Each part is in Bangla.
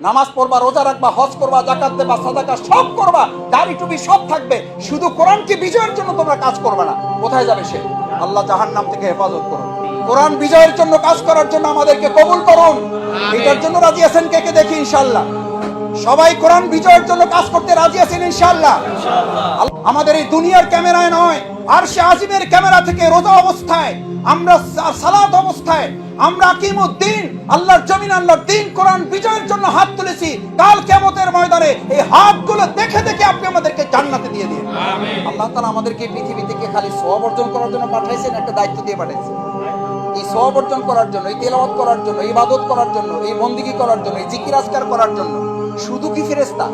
নামাজ পড়বা, রোজা রাখবা, হজ করবা, যাকাত দেবা, সাদাকা সব করবা, দাড়ি টুপি সব থাকবে, শুধু কোরআনকে বিজয়ের জন্য তোমরা কাজ করবে না। কোথায় যাবে সে? আল্লাহ জাহান্নাম থেকে হেফাজত করুন। কোরআন বিজয়ের জন্য কাজ করার জন্য আমাদেরকে কবুল করুন। এটার জন্য রাজি আছেন কে কে দেখি ইনশাআল্লাহ। সবাই কোরআন বিজয়ের জন্য কাজ করতে রাজি আছেন ইনশাআল্লাহ। আমাদের এই দুনিয়ার ক্যামেরায় নয়, আরশে আজিমের ক্যামেরা থেকে রোজা অবস্থায় আমরা, সালাত অবস্থায় আমরা কিয়ামুদ্দিন, আল্লাহর জমিন, আল্লাহর দিন, কোরআন বিজয়ের জন্য হাত তুলেছি। কাল কিয়ামতের ময়দানে এই হাতগুলো দেখে দেখে আপনি আমাদেরকে জান্নাতে দিয়ে দিন। আল্লাহ তাআলা আমাদেরকে পৃথিবী থেকে খালি সওয়াব অর্জন করার জন্য পাঠাইছেন, একটা দায়িত্ব দিয়ে পাঠাইছেন। এই সওয়াব অর্জন করার জন্য, এই তেলাওয়াত করার জন্য, এই ইবাদত করার জন্য, এই বন্দেগী করার জন্য, এই জিকির আজকার করার জন্য। শুধু কি ফেরেশতা,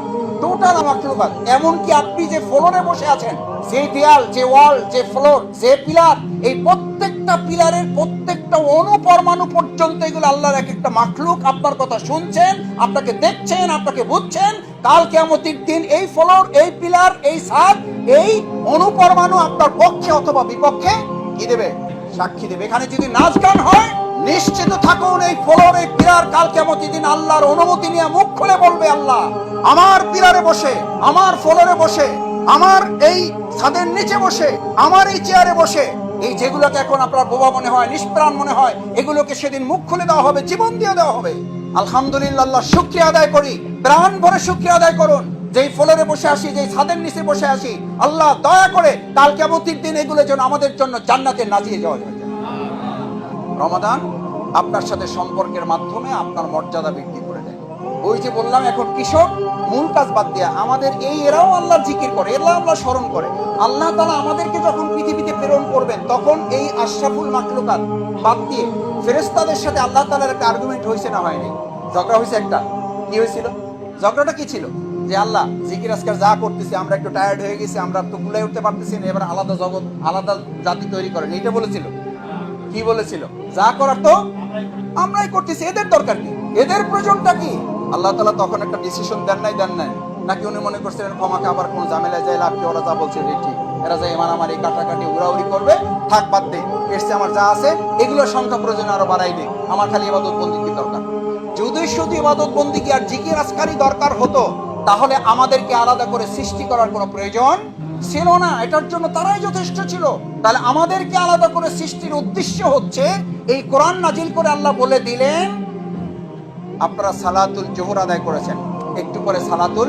টোটাল মাখলুকাত। এমন কি আপনি যে ফ্লোরে বসে আছেন, যে দেয়াল, যে ওয়াল, যে ফ্লোর, যে পিলার, এই প্রত্যেকটা পিলারের প্রত্যেকটা অনুপরমাণু পর্যন্ত এগুলো আল্লাহর এক একটা মাখলুক। আপনার কথা শুনছেন, আপনাকে দেখছেন, আপনাকে বুঝছেন। কাল কিয়ামতের দিন এই ফ্লোর, এই পিলার, এই ছাদ, এই অনুপরমাণু আপনার পক্ষে অথবা বিপক্ষে কি দেবে? সাক্ষী দেবে। এখানে যদি নাচ গান হয়, নিশ্চিত থাকুন এই ফ্লোর, এই পিলার কাল কিয়ামতের দিন আল্লাহর অনুমতি নিয়ে মুখ খুলে বলবে, আল্লাহ আমার পিলারে বসে, আমার ফ্লোরে বসে, আমার এই ছাদের নিচে বসে, আমার এই চেয়ারে বসে, এই যেগুলোকে এখন আপনার বোবা মনে হয়, নিষ্প্রাণ মনে হয়, এগুলোকে সেদিন মুখ খুলে দেওয়া হবে, জীবন দিয়ে দেওয়া হবে। আলহামদুলিল্লাহ, আল্লাহ শুকরিয়া আদায় করি, প্রাণ ভরে শুকরিয়া আদায় করুন। যেই ফ্লোরে বসে আসি, যেই ছাদের নিচে বসে আসি, আল্লাহ দয়া করে কাল কিয়ামতের দিন এগুলো যেন আমাদের জন্য জান্নাতে নাজিয়ে যাওয়া যায়। রমাদান আপনার সাথে সম্পর্কের মাধ্যমে আপনার মর্যাদা বৃদ্ধি করে দেয়। ওই যে বললাম, এখন কৃষক মূল কাজ বাদ দিয়ে আমাদের এরাও আল্লাহর জিকির করে, এরাও আল্লাহ স্মরণ করে। আল্লাহ তাআলা আমাদেরকে যখন পৃথিবীতে প্রেরণ করবেন, তখন এই আশরাফুল মাখলুকাত বাদ দিয়ে ফেরেশতাদের সাথে আল্লাহ তাআলার একটা আর্গুমেন্ট হয়েছে না হয়নি? ঝগড়া হয়েছে একটা। কি হয়েছিল? ঝগড়াটা কি ছিল? যে আল্লাহ জিকির আজকার যা করতেছি, আমরা একটু টায়ার্ড হয়ে গেছি, আমরা তো কুলায় উঠতে পারতেছি না, এবার আলাদা জগৎ, আলাদা জাতি তৈরি করেন, এইটা বলেছিল। কি বলেছিল? যা করার তো আমরাই করতেছি, এদের দরকার কি, এদের প্রয়োজনটা কি? আল্লাহ তাআলা তখন একটা ডিসিশন দেন নাই নাকি উনি মনে করছিলেন ক্ষমাকে আবার কোন ঝামেলায় যায় লাভ কি, ওরা যা বলছে ঠিক, এরা যায় মারামারি কাটাকাটি উড়াউড়ি করবে, থাক বাদ দে, এসছে আমার যা আছে এগুলোর সংখ্যা প্রয়োজন আরো বাড়াই দে, আমার খালি ইবাদত বন্দেগী দরকার। যদি শুধু ইবাদত বন্দেগী আর জিকির আজকারই দরকার হতো, তাহলে আমাদেরকে আলাদা করে সৃষ্টি করার কোনো প্রয়োজন ছিল না। এটার জন্য তারাই যথেষ্ট ছিল। তাহলে আমাদেরকে আলাদা করে সৃষ্টির উদ্দেশ্য হচ্ছে এই কোরআন নাজিল করে আল্লাহ বলে দিলেন, আপনারা সালাতুল জোহর আদায় করেছেন, একটু পরে সালাতুল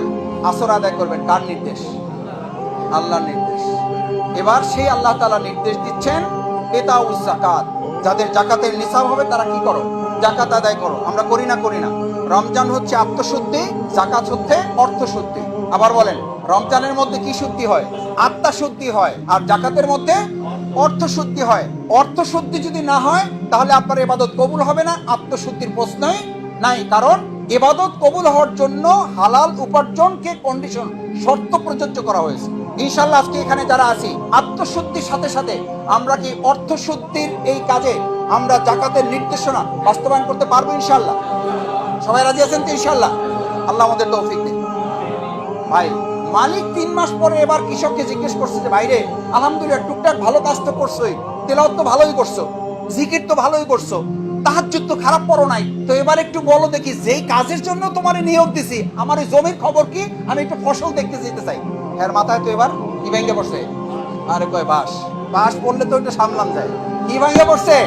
আসর আদায় করবেন। কার নির্দেশ? আল্লাহর নির্দেশ। এবার সেই আল্লাহ তাআলা নির্দেশ দিচ্ছেন, ইতাউজ যাকাত, যাদের যাকাতের নিসাব হবে তারা কি করো? যাকাত আদায় করো। আমরা করি না? রমজান হচ্ছে আত্মশুদ্ধি, যাকাত হচ্ছে অর্থশুদ্ধি। আবার বলেন, রমজানের মধ্যে কি শুদ্ধি হয়? আত্মা শুদ্ধি হয়। আর যাকাতের মধ্যে অর্থশুদ্ধি হয়। অর্থশুদ্ধি যদি না হয়, তাহলে আপনার ইবাদত কবুল হবে না। আত্মশুদ্ধির প্রশ্নই নাই, কারণ ইবাদত কবুল হওয়ার জন্য হালাল উপার্জনকে কন্ডিশন, শর্ত প্রযোজ্য করা হয়েছে। ইনশাআল্লাহ আজকে এখানে যারা আছি, আত্মশুদ্ধির সাথে সাথে আমরা কি অর্থশুদ্ধির এই কাজে আমরা যাকাতের নির্দেশনা বাস্তবায়ন করতে পারবো ইনশাআল্লাহ? সবাই রাজি আছেন তো ইনশাআল্লাহ? আল্লাহ আমাদের তৌফিক দিন। ভাই, মালিক 3 মাস পরে এবার কৃষককে জিজ্ঞেস করছে যে, ভাইরে আলহামদুলিল্লাহ টুকটাক ভালো কাজ তো করছোই, তেলাওয়াত তো ভালোই করছো, জিকির তো ভালোই করছো, তাহাজ্জুদ তো খারাপ পড়ো নাই, তো এবার একটু বলো দেখি, যেই কাজের জন্য তোমারে নিয়োগ দিছি, আমার এই জমির খবর কি, আমি একটু ফসল দেখতে যেতে চাই। এর মাথায় তো এবার কি ভেঙে পড়ছে? আরে কয় বাস পড়লে তো এটা সামলাম যায়। কি ভেঙে পড়ছে?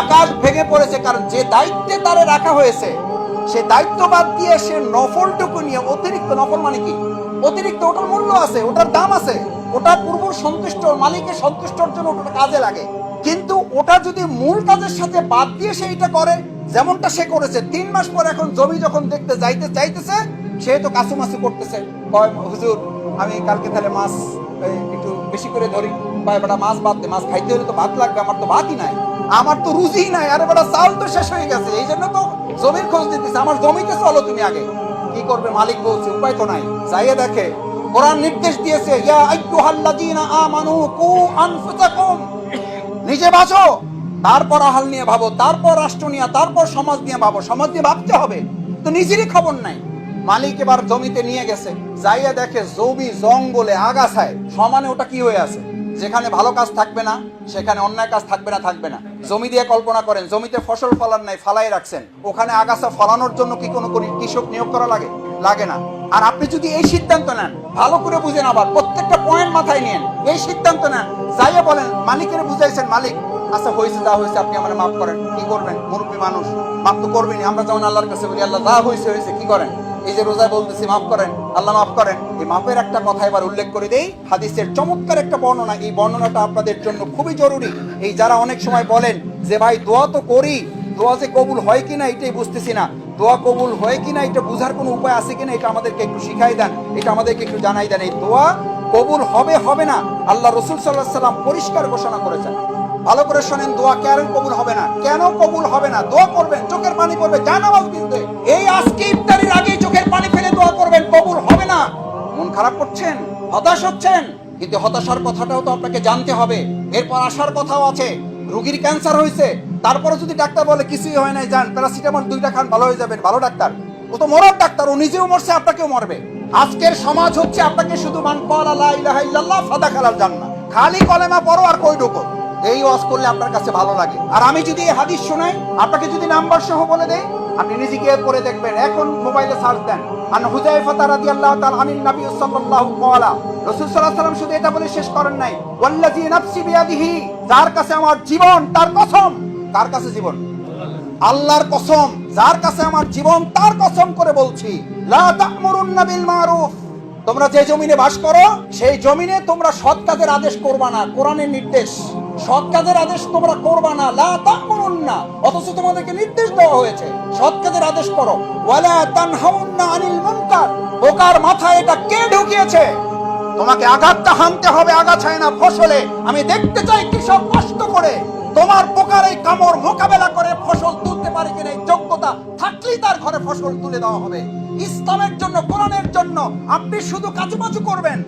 আকাশ ভেঙে পড়েছে। কারণ যে দায়িত্বে তারে রাখা হয়েছে, সে দায়িত্ব বাদ দিয়ে সে নফলটুকু নিয়ে, অতিরিক্ত নফল মানে কি? অতিরিক্ত, ওটার মূল্য আছে, ওটার দাম আছে, ওটা পূর্ব সন্তুষ্ট মালিকের সন্তুষ্টর জন্য ওটা কাজে লাগে। কিন্তু ওটা যদি মূল কাজের সাথে বাদ দিয়ে সে এটা করে, যেমনটা সে করেছে 3 মাস পর, এখন জমি যখন দেখতে যাইতে চাইতেছে, সে তো কাছুমাছু করতেছে, কয় হুজুর আমি কালকে তাহলে মাছ একটু বেশি করে ধরি, কয় বেটা মাছ বাদ দে, মাছ খাইতে হলে তো ভাত লাগবে, আমার তো ভাতই নাই, আমার তো রুজি নাই, আরে বেটা চাল তো শেষ হয়ে গেছে, এই জন্য তো জমির খোঁজ দিতেছে, আমার জমিতে চলো তুমি আগে। কি করবে? মালিক বলছে, উপায় তো নাই। যাইয়ে দেখে কোরআন নির্দেশ দিয়েছে, ইয়া আইয়ুহাল্লাযীনা আমানু কু আনফুসাকুম, নিজে বাঁচো, তারপর আহাল নিয়ে ভাবো, তারপর রাষ্ট্র নিয়ে, তারপর সমাজ নিয়ে ভাবো। সমাজ নিয়ে ভাবতে হবে তো, নিজেরই খবর নাই। মালিক এবার জমিতে নিয়ে গেছে, যাইয়া দেখে জমি জঙ্গলে আগাছায় সমানে ওটা কি হয়ে আছে? যেখানে ভালো কাজ থাকবে না সেখানে অন্যায় কাজ থাকবে না, থাকবে না। জমি দিয়ে কল্পনা করেন, জমিতে ফসল ফলান নাই, ফালাই রাখছেন, ওখানে আগাছা ফলানোর জন্য কি কোনো কৃষক নিয়োগ করা লাগে? লাগে না। আর আপনি যদি এই সিদ্ধান্ত নেন, ভালো করে বুঝেন, আবার প্রত্যেকটা পয়েন্ট মাথায় নিন, এই সিদ্ধান্ত নেন, যাইয়া বলেন মালিকের বুঝাইছেন, মালিক আচ্ছা হয়েছে, যা হয়েছে আপনি আমার মাফ করেন। কি করবেন? মুরব্বী মানুষ, মাফ তো করবেনই। আমরা যেমন আল্লাহর কাছে বলি, আল্লাহ যা হয়েছে হয়েছে, কি করেন? এই যে রোজা বলতেছি মাফ করেন, আল্লাহ মাফ করেন। এই মাফের একটা কথা এবার উল্লেখ করে দেই, হাদিসের চমৎকার একটা বর্ণনা। এই বর্ণনাটা আপনাদের জন্য খুবই জরুরি। এই যারা অনেক সময় বলেন যে ভাই দোয়া তো করি, দোয়া যে কবুল হয় কিনা এটাই বুঝতেছি না, দোয়া কবুল হয় কিনা এটা বুঝার কোনো উপায় আছে কিনা, এটা আমাদেরকে একটু শিখাই দেন, এটা আমাদেরকে একটু জানাই দেন। এই দোয়া কবুল হবে হবে না, আল্লাহ রাসূল সাল্লাল্লাহু আলাইহি সাল্লাম পরিষ্কার ঘোষণা করেছেন। ভালো করে শোনেন, দোয়া কেন কবুল হবে না? কেন কবুল হবে না? দোয়া করবেন, চোখের পানি পড়বে, জানামাজ দিতে, এই আজকে ইফতারির আগে চোখের পানি ফেলে দোয়া করবেন, কবুল হবে না। মন খারাপ করছেন, হতাশ হচ্ছেন, কিন্তু হতাশার কথাটাও তো আপনাকে জানতে হবে। এরপর আসার কথাও আছে। রোগীর ক্যান্সার হয়েছে, তারপরে যদি ডাক্তার বলে কিছুই হয় নাই, যান প্যারাসিটামল 2টা খান, ভালো হয়ে যাবেন, ভালো ডাক্তার? ও তো মরার ডাক্তার, ও নিজেও মরছে, আপনাকেও মরবে। আজকের সমাজ হচ্ছে আপনাকে শুধু মান ক্বালা লা ইলাহা ইল্লাল্লাহ ফাদাখালাল জান্নাহ, খালি কলেমা পড়ো আর কই ঢোকো, এই ওয়াজ করলে আপনার কাছে ভালো লাগে। আর আমি যদি এই হাদিস শোনাই, আপনাকে যদি নাম্বার সহ বলে দেই, আপনি নিজে গিয়ে পড়ে দেখবেন। এখন মোবাইলে সার্চ দেন, আন হুযায়ফা রাদিয়াল্লাহু তাআলা আনিন নবী সাল্লাল্লাহু ক্বালা, রাসূল সাল্লাল্লাহু আলাইহি ওয়াসাল্লাম শুধু এটা বলে শেষ করেন নাই, ওয়াল্লাযী নাফসি বিয়াদিহি, যার কাছে আমার জীবন তার কসম। কার কাছে জীবন? আল্লাহর কসম। যার কাছে আমার জীবন তার কসম করে বলছি, লা তা'মুরুন্না বিল মারুফ, তোমরা যে জমিনে বাস করো সেই জমিনে তোমরা সৎ কাজের আদেশ করবা না। কোরআনের নির্দেশ, সৎ কাজের আদেশ তোমরা করবা না, লা তা'মুরুন্না, অথচ তোমাদেরকে নির্দেশ দেওয়া হয়েছে সৎ কাজের আদেশ করো। ওয়ালা তানহাউন্না আনিল মুনকার, বোকার মাথায় এটা কে ঢুকিয়েছে? তোমাকে আঘাতটা হানতে হবে আগাছায় না ফসলে। আমি দেখতে চাই কৃষক কষ্ট করে তোমার পোকার এই কামড় মোকাবেলা করে ফসল তুলতে পারে কিনা, এই যোগ্যতা থাকলেই তার ঘরে ফসল তুলে দেওয়া হবে। ইসলামের জন্য, কোরআনের জন্য আপনি শুধু কাজুমাজু করবেন,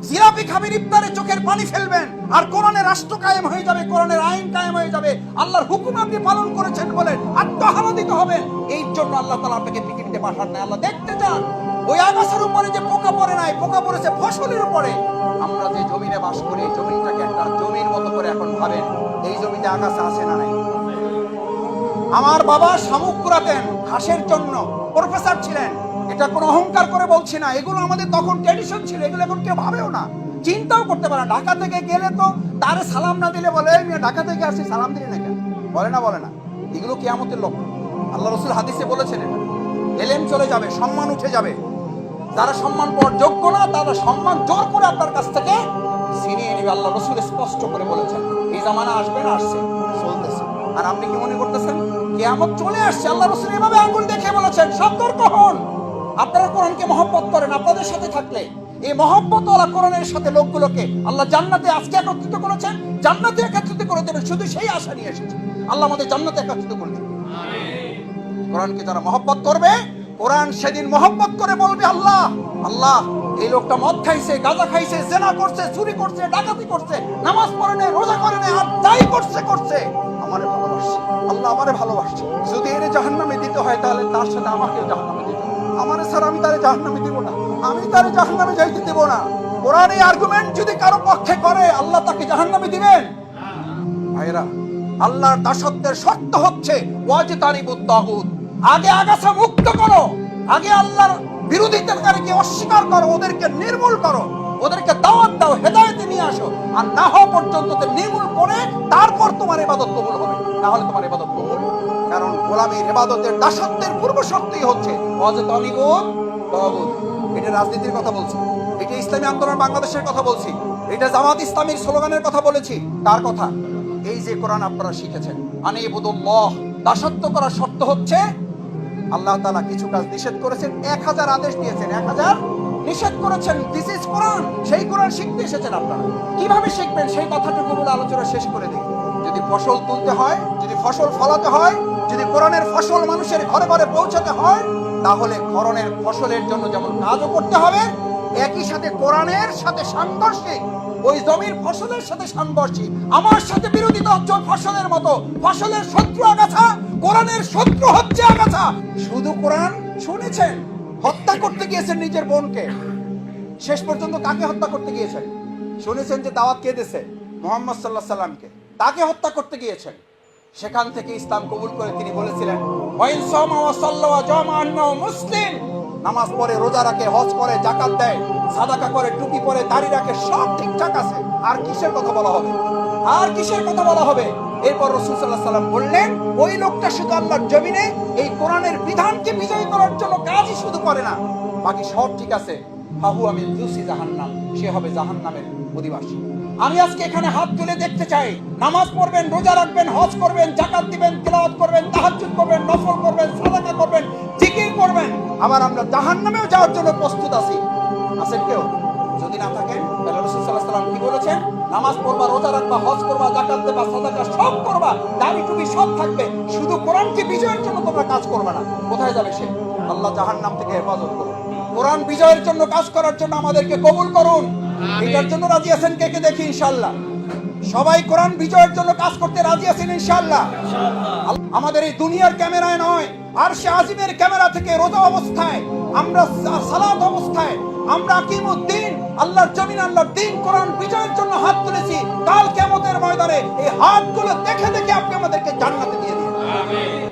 জিলাপি খাবেন, ইফতারে চোখের পানি ফেলবেন, আর কোরআনের রাষ্ট্র কায়েম হয়ে যাবে, কোরআনের আইন কায়েম হয়ে যাবে, আল্লাহর হুকুম আপনি পালন করেছেন বলে আত্মহারাদিত হবেন। এই জন্য আল্লাহ তাআলা আপনাকে পৃথিবীতে পাঠান না। আল্লাহ দেখতে চান ওই আগাছার উপরে যে পোকা পড়ে নাই, পোকা পড়েছে ফসলের উপরে। আমরা যে জমিনে বাস করি, এই জমিটাকে একটা জমির মতো করে এখন ভাবেন, এই জমিতে আগাছা আছে না নাই? আমার বাবা শামুক কুড়াতেন ঘাসের জন্য, প্রফেসর ছিলেন। এটা কোনো অহংকার করে বলছি না, এগুলো আমাদের তখন ট্র্যাডিশন ছিল, এগুলো এখন কেউ ভাবেও না, চিন্তাও করতে পারে না। ঢাকা থেকে গেলে তো তারে সালাম না দিলে বলে, আমি ঢাকা থেকে আসি, সালাম দিলি না কেন? বলে না, বলে না। এগুলো কিয়ামতের লক্ষ্য। আল্লাহ রাসূল হাদিসে বলেছেন, এটা এলেম চলে যাবে, সম্মান উঠে যাবে। যারা সম্মান পাওয়ার যোগ্য না, তারা সম্মান জোর করে আপনার কাছ থেকে ছিনিয়ে নেবে। আল্লাহ রাসূল স্পষ্ট করে বলেছেন, এই জামানা আসবে না, আসছে, চলতেছে। আর আপনি কি মনে করতেছেন কিয়ামত চলে আসছে? আল্লাহ রাসূল এভাবে আঙ্গুল দেখে বলেছেন, সতর্ক হন। আপনারা কোরআনকে মহব্বত করেন, আপনাদের সাথে থাকলে এই মহব্বতওয়ালা কোরআনের সাথে লোকগুলোকে আল্লাহ জান্নাতে আজকে একত্রিত করেছেন, জান্নাতে একত্রিত করে দেবেন, শুধু সেই আশা নিয়ে এসেছে। আল্লাহ আমাদের জান্নাতে একত্রিত করে দেবেন। কোরআনকে যারা মহব্বত করবে, কোরআন সেদিন মহব্বত করে বলবে, আল্লাহ আল্লাহ, এই লোকটা মদ খাইছে, গাঁজা খাইছে, জেনা করছে, চুরি করছে, ডাকাতি করছে, নামাজ পড়ে নাই, রোজা করে নাই, আর যাই করছে করছে, আমারে ভালোবাসছে, আল্লাহ আমারে ভালোবাসছে। যদি এর জাহান্নামে দিতে হয়, তাহলে তার সাথে আমাকে জাহান্নামে দিতে হবে। আমারে স্যার আমি তারে জাহান্নামে দিব না, আমি তারে জাহান্নামে যাইতে দেব না। কোরআন এই আর্গুমেন্ট যদি কারো পক্ষে করে, আল্লাহ তাকে জাহান্নামে দিবেন? ভাইরা, আল্লাহর দাসত্বের শর্ত হচ্ছে ওয়াজতানিবুত তাগুত, আগে আগাছা মুক্ত করো, আগে আল্লাহর বিরোধিতাকারীকে অস্বীকার করো, ওদেরকে নির্মূল করো, ওদেরকে দাওয়াত দাও, হেদায়েতে নিয়ে আসো। আর না হওয়া পর্যন্ত নির্মূল করে তারপর তোমার ইবাদত কবুল হবে, না হলে তোমার ইবাদত কবুল। কারণ গোলামীর ইবাদতের দাসত্বের পূর্ব শর্তই হচ্ছে ওয়াজতানিবুত তাগুত। এটা রাজনীতির কথা বলছি, এটা ইসলামী আন্দোলন বাংলাদেশের কথা বলছি, এটা জামাত ইসলামীর স্লোগানের কথা বলেছি। তার কথা এই যে কোরআন আপনারা শিখেছেন, আনিবুদুল্লাহ, দাসত্ব করার শর্ত হচ্ছে আল্লাহ তাআলা কিছু কাজ নিষেধ করেছেন, 1000 আদেশ দিয়েছেন, 1000 নিষেধ করেছেন। দিস ইজ কোরআন। সেই কোরআন শিখতে এসেছেন আপনারা। কিভাবে শিখবেন সেই কথাটুকু বলে আলোচনা শেষ করে দিই। যদি ফসল তুলতে হয়, যদি ফসল ফলাতে হয়, যদি কোরআনের ফসল মানুষের ঘরে ঘরে পৌঁছাতে হয়, তাহলে কোরআনের ফসলের জন্য যেমন কাজও করতে হবে, একই সাথে কোরআনের সাথে সাংঘর্ষিক ওই জমির ফসলের সাথে সাংঘর্ষিক। আমার সাথে বিরোধিতা হচ্ছে ফসলের মতো। ফসলের শত্রু আগাছা, কোরআনের শত্রু হচ্ছে আগাছা। শুধু কোরআন শুনেছেন, হত্যা করতে গিয়েছেন নিজের বোনকে, শেষ পর্যন্ত কাকে হত্যা করতে গিয়েছেন? শুনেছেন যে দাওয়াত কে দিয়েছে? মুহাম্মদ সাল্লাল্লাহু আলাইহি সাল্লামকে। তাকে হত্যা করতে গিয়েছেন। সেখান থেকে ইসলাম কবুল করে তিনি বলেছিলেন, ওয়াইন সামা ওয়া সাল্লা ওয়া জামা আন্নাহু মুসলিম। নামাজ পড়ে, রোজা রাখে, হজ করে, যাকাত দেয়, সাদাকা করে, টুপি পরে, দাড়ি রাখে, সব ঠিকঠাক আছে। আর কিসের কথা বলা হবে? আর কিসের কথা বলা হবে? এরপর রাসূল সাল্লাল্লাহু আলাইহি সাল্লাম বললেন, ওই লোকটা শুধু আল্লাহর জমিনে এই কোরআনের বিধানকে বিজয়ী করার জন্য কাজই শুধু করে না, বাকি সব ঠিক আছে। ফাহুয়া মিন জুসি জাহান্নাম, সে হবে জাহান্নামের অধিবাসী। আমি আজকে এখানে হাত তুলে দেখতে চাই, নামাজ পড়বেন, রোজা রাখবেন, হজ করবেন, যাকাত দিবেন, তিলাওয়াত করবেন, তাহাজ্জুদ করবেন, নফল করবেন, সাদাকা করবেন, জিকির করবেন, আবার আমরা জাহান্নামেও যাওয়ার জন্য প্রস্তুত আছি। আছেন কেউ? যদি না থাকেন তাহলে রাসূল সাল্লাল্লাহু আলাইহি সাল্লাম কি বলেছেন? নামাজ পড়বা, রোজা রাখবা, হজ করবা, যাকাত দেবা, সাদাকা সব করবা, দাড়ি টুপি সব থাকবে, শুধু কোরআনকে বিজয়ের জন্য তোমরা কাজ করবে না। কোথায় যাবে সে? আল্লাহ জাহান্নাম থেকে হেফাজত করুন। কোরআন বিজয়ের জন্য কাজ করার জন্য আমাদেরকে কবুল করুন। এটার জন্য রাজি আছেন কে কে? দেখি ইনশাআল্লাহ। সবাই কোরআন বিজয়ের জন্য কাজ করতে রাজি আছেন ইনশাআল্লাহ। আমাদের এই দুনিয়ার ক্যামেরায় নয়, আরশে আজিমের ক্যামেরা থেকে রোজা অবস্থায়, আমরা সালাত অবস্থায়, আমরা কিয়ামুদ্দিন, আল্লাহর জমিন, আল্লাহর দ্বীন, কোরআন বিজয়ের জন্য হাত তুলেছি। কাল কিয়ামতের ময়দানে এই হাতগুলো দেখে দেখে আপনি আমাদেরকে জান্নাতে দিয়ে দিন। আমিন।